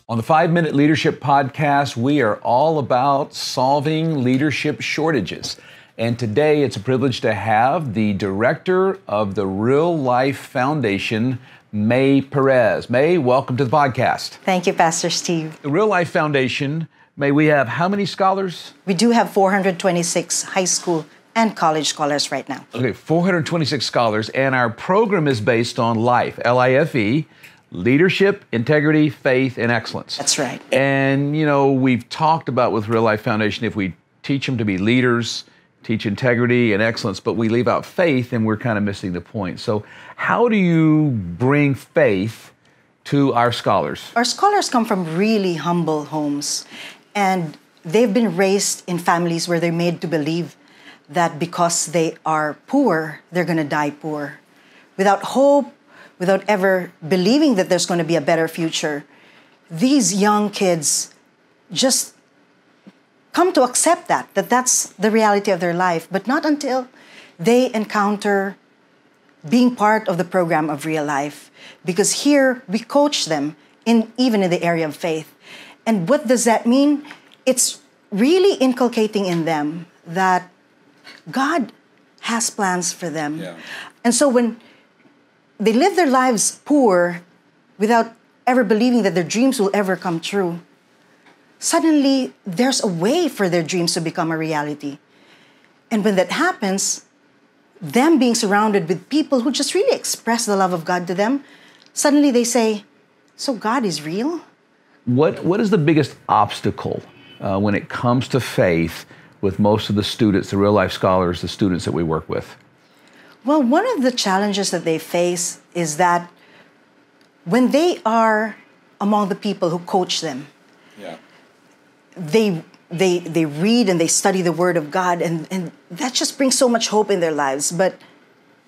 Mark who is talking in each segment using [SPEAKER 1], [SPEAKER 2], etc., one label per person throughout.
[SPEAKER 1] On the 5-Minute Leadership Podcast, we are all about solving leadership shortages. And today it's a privilege to have the director of the Real Life Foundation, Mae Perez. Mae, welcome to the podcast.
[SPEAKER 2] Thank you, Pastor Steve.
[SPEAKER 1] The Real Life Foundation, Mae, we have how many scholars?
[SPEAKER 2] We do have 426 high school and college scholars right now.
[SPEAKER 1] Okay, 426 scholars, and our program is based on life, L-I-F-E, leadership, integrity, faith, and excellence.
[SPEAKER 2] That's right.
[SPEAKER 1] And, you know, we've talked about with Real Life Foundation, if we teach them to be leaders, teach integrity and excellence, but we leave out faith, and we're kind of missing the point. So how do you bring faith to our scholars?
[SPEAKER 2] Our scholars come from really humble homes, and they've been raised in families where they're made to believe that because they are poor, they're going to die poor. Without hope, without ever believing that there's going to be a better future, these young kids just come to accept that that's the reality of their life, but not until they encounter being part of the program of Real Life. Because here we coach them even in the area of faith. And what does that mean? It's really inculcating in them that God has plans for them. Yeah. And so when they live their lives poor without ever believing that their dreams will ever come true, suddenly there's a way for their dreams to become a reality. And when that happens, them being surrounded with people who just really express the love of God to them, suddenly they say, so God is real?
[SPEAKER 1] What is the biggest obstacle when it comes to faith with most of the students, the real life scholars, the students that we work with?
[SPEAKER 2] Well, one of the challenges that they face is that when they are among the people who coach them, they read and they study the Word of God, and that just brings so much hope in their lives. But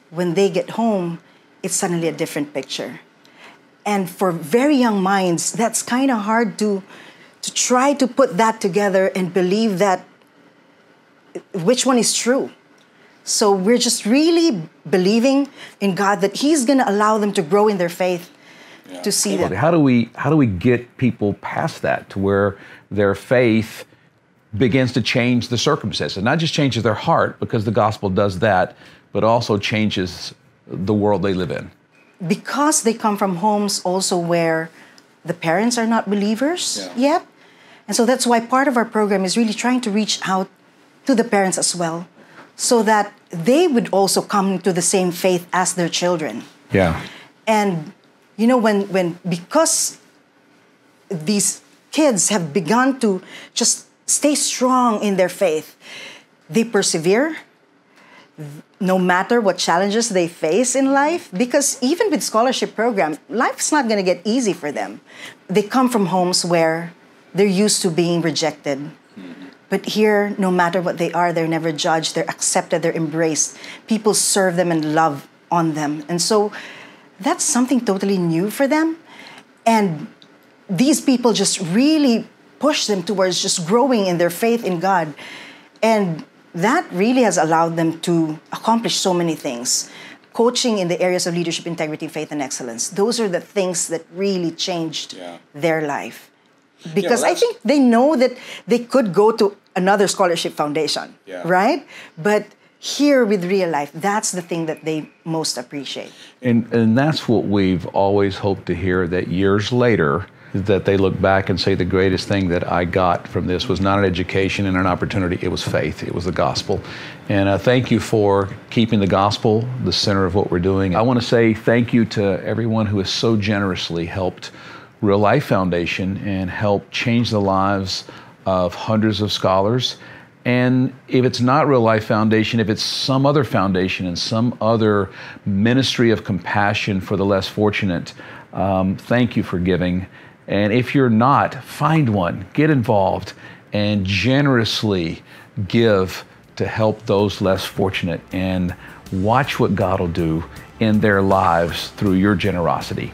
[SPEAKER 2] when they get home, it's suddenly a different picture. And for very young minds, that's kind of hard to try to put that together and believe that which one is true. So we're just really believing in God that He's going to allow them to grow in their faith, to see that.
[SPEAKER 1] How do we get people past that to where their faith begins to change the circumstances? Not just changes their heart, because the gospel does that, but also changes the world they live in.
[SPEAKER 2] Because they come from homes also where the parents are not believers yet. And so that's why part of our program is really trying to reach out to the parents as well, so that they would also come to the same faith as their children.
[SPEAKER 1] Yeah.
[SPEAKER 2] And you know, because these kids have begun to just stay strong in their faith, they persevere no matter what challenges they face in life, because even with scholarship program, life's not going to get easy for them. They come from homes where they're used to being rejected. But here, no matter what they are, they're never judged, they're accepted, they're embraced. People serve them and love on them. And so that's something totally new for them. And these people just really push them towards just growing in their faith in God. And that really has allowed them to accomplish so many things. Coaching in the areas of leadership, integrity, faith, and excellence. Those are the things that really changed their life. Because I think they know that they could go to another scholarship foundation, right? But here with Real Life, that's the thing that they most appreciate.
[SPEAKER 1] And that's what we've always hoped to hear, that years later, that they look back and say the greatest thing that I got from this was not an education and an opportunity, it was faith, it was the gospel. And thank you for keeping the gospel the center of what we're doing. I want to say thank you to everyone who has so generously helped Real Life Foundation and helped change the lives of hundreds of scholars. And if it's not Real Life Foundation, if it's some other foundation and some other ministry of compassion for the less fortunate, thank you for giving. And if you're not, find one, get involved, and generously give to help those less fortunate, and watch what God will do in their lives through your generosity.